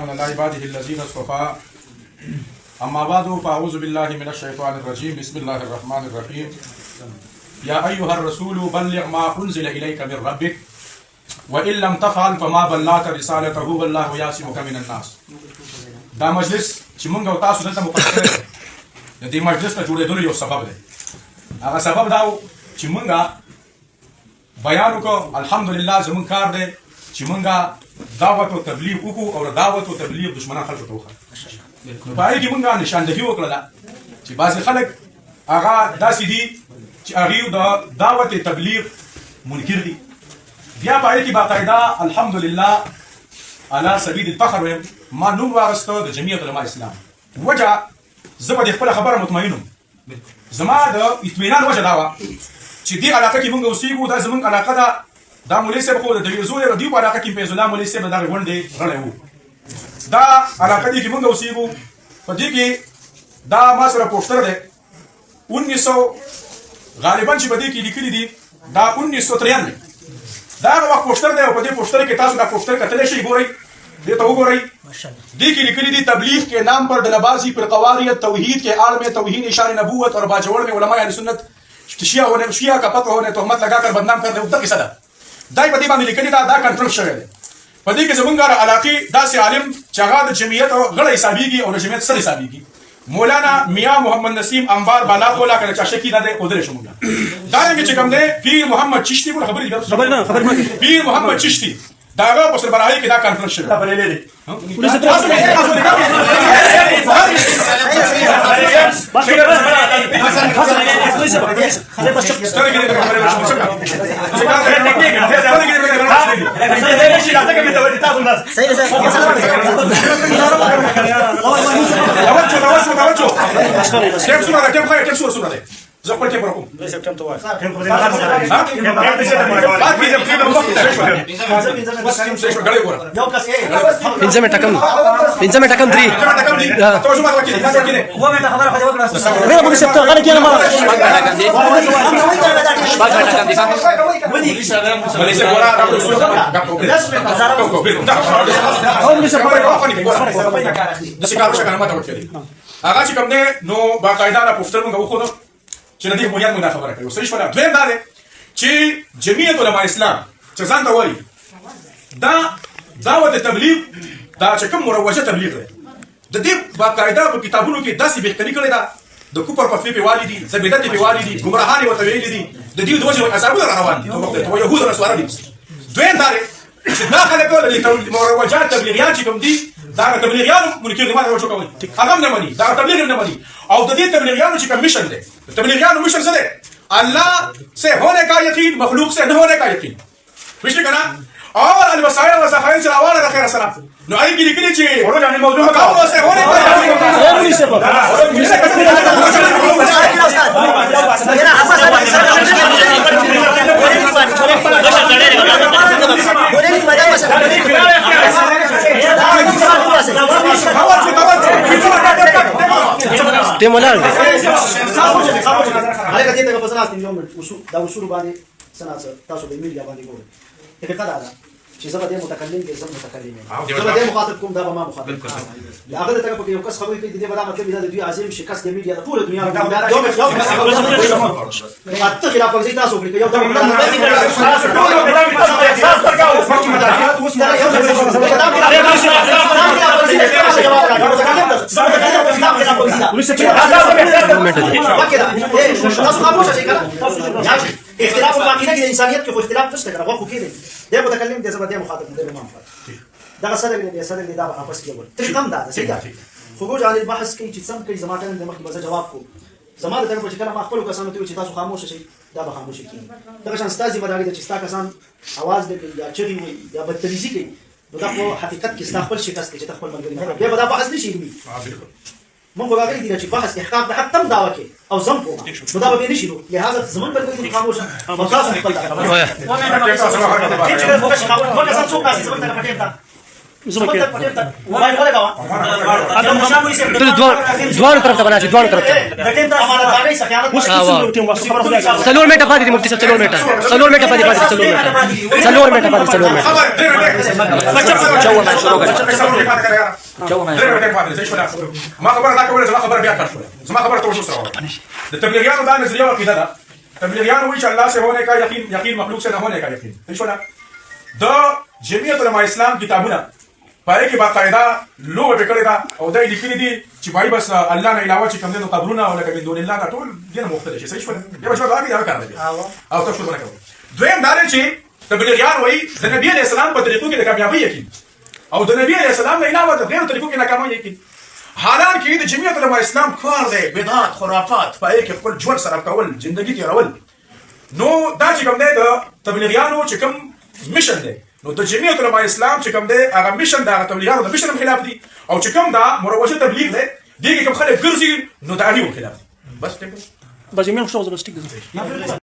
على عباده الذين اصطفى أما بعد فأعوذ بالله من الشيطان الرجيم بسم الله الرحمن الرحيم يا أيها الرسول بلغ ما أنزل إليك من ربك وإن لم تفعل فما بلغت رسالته والله يعصمك من الناس. دا مجلس چې مونږ او تاسو دلته مقرر کړی د دې مجلس نه جوړېدلو یو سبب دی. هغه سبب دا و چې مونږ بیان وکړو. الحمدلله زمونږ کار دی چې مونږ دعوت او تبلیغ وکړو او دعوت او تبلیغ دشمنان خلکو ته وښایو. نو په هغې کې مونږ نشاندهي وکړله چې بعضې خلک هغه داسې دي چې هغوی د دعوت تبلیغ منکر دي. بیا په هغې کې باقاعده الحمدلله على سبیل الفخر ویم ما نوم واغسته د جمعیت علماء اسلام. وجه زه په دې خپله خبره مطمئن وم. زما د اطمینان وجه دا وه چې دې علاقه کې مونږ اوسېږو. دا زمونږ علاقه ده. دا مولوي صاحب خو د دریزو د دوی په علاقه کې فیض الله مولوي صاحب د دغې غونډې غړی و. دا علاقه دې کې مونږ اوسېږو. په دې کې دا ما سره پوسټر دی 1900 غالبا چې په دې کې لیکلي دي دا 1993 دا هغه وخت پوسټر دی او په دې پوسټر کې تاسو دا پوسټر کتلی شئ. ګورئ دې ته وګورئ. دې کې لیکلي دي تبلیغ کے نام پر ڈلبازی پر قواریت توحید کے آڑ میں توہین اشار نبوت اور باجوڑ میں علماء اہل سنت شیعہ کا پتہ ہونے تہمت لگا کر بدنام کر دے. دا قصه ده. دا په دې باندې لیکلي دا کنفرم شوی دی. په دې کې زمونږ علاقې داسې عالم چې هغه د جمعیت غړی حسابېږي او د جمعیت سر حسابېږي مولانا میاں محمد نسیم انبار بالا کولا که چا شکی دا دی ښودلی شو مونږ. دارنګې چې کوم دی پیر محمد چشتي ګوره خبرې دي پیر محمد چشتي د هغه په سربراهۍ کې دا کنفرنس شوی زه خپل ټیپ راکوم. پنځه منټه کم 3 هغه چې کوم دی نو باقاعده دا پوسټر مونږ وښودو چې د دې بنیاد مونږ دا خبره کوي. صحیح شوله. دویم دا دی چې جمعیت علماء اسلام چې ځان ته وایي دا دعوت تبلیغ دا چې کوم مروجه تبلیغ دی د دې باقاعده په کتابونو کې داسې بهتري کړې ده. د کوپر فتوې پې والي دي، زبېدت پې والي دي، ګمراهان یې ورته ویلي دي. د دې د وجې عذابونه را روان دي. ته یهود او نصارا دي. دویم دا دی چې دا خلک د مروجات تبلیغیان چې کوم دي دا تبلیغیانو منکر دي. ما ته وجه کوي هغه هم نه مني. دا تبلیغ هم نه مني. او د دې تبلیغیانو چې کوم مشن دی تبلیغیانو مشن څه دی؟ اللہ سے ہونے کا یقین مخلوق سے نہ ہونے کا یقین. پوښتنه کنه اور الوسائل والذخائر سے اواله د خیر السلام نو آی کی لیکلي چې ورو باندې موضوع کا سے ہونے کا ټیم ولاړ دی. هغه کته ته پسناست یو اصول دا اصول باندې سناست تاسو د میډیا باندې ګورئ. ته کدا دا چې زه به د متکلم کې زم متکلم یم. زه به د مخاطب کوم دا به ما مخاطب کوم. هغه ته په یو کس خبرې کوي د دې په مطلب دا د دوی عظیم شکست د میډیا د ټول دنیا یو اته خلاف ورزي تاسو کوي یو اختلاف العقیده کې د انسانیت کې خو اختلاف نشته کنه. واخو کې دی د متکلم د زبر د مخاطب د امام دا صدر دی صدر دی دا واپس کېول طریقم دا صحیح ده. خروج عن البحث کې چې څنګه کوي زماته د مخ به جواب کو زماده د په کله ما خپل کسانو ته چې تاسو خاموش شئ دا به خاموش کیږي. دا شان ستاسو مداري چې ستا کسان आवाज دې یا چغي وي یا بدتمیزي کوي دا په حقیقت کې ستا خپل شکست چې خپل منګري بیا به دا بحث نشي کوي. مونږ راغلي دي چې بحث احقاق د حق تم دعوه کوي او زم کوم نو دا به نشي نو لہذا زمون پر کوي خاموشه متاسو خپل دا سمجھ پټه ته وای ولا کا اته مشامو یې ته دوه طرف ته بنا شي دوه طرف ته غټین ته امانت داري سخیانت سلور میټه پاتې دي مفتي صاحب سلور میټه پاتې سلور میټه ما خبره دا کوله زما خبره بیا کړ شو زما خبره ته وشو سره د تبلیغیانو دا نظریه او عقیده ده تبلیغیان وایي چې الله سے ہونے کا یقین مخلوق سے نہ ہونے کا یقین صحیح شو د جمعیت علماء اسلام کتابونه پای کې باقاعده لوګه وکړه دا او دای لیکلي دي چې بای بس الله نه علاوه چې کوم دي قبرونه او لکه من دون الله دا ټول دینه مختلف شي صحیح شو یا شو دا کار دی او تاسو څه کوئ دویم دا چې تبلیغیان وایي د نبی علیہ السلام په طریقو کې د کامیابی یقین او د نبی علیہ السلام نه علاوه د غیر طریقو کې ناکامۍ یقین حالانکه د جمعیت علماء اسلام کار دی بدعت خرافات پای کې خپل ژوند سره کول ژوندۍ تیرول نو دا چې کوم دی د تبلیغیانو چې کوم میشن دی نو د جمعیت علماء اسلام چې کوم دی هغه میشن د تبلیغیانو د میشن خلاف دی او چې کوم دا مروجه تبلیغ دی دغه کوم خلک ګرځي نو دا هغه خلاف دی بس ټیک بس یې مې خوشاله زبسټیک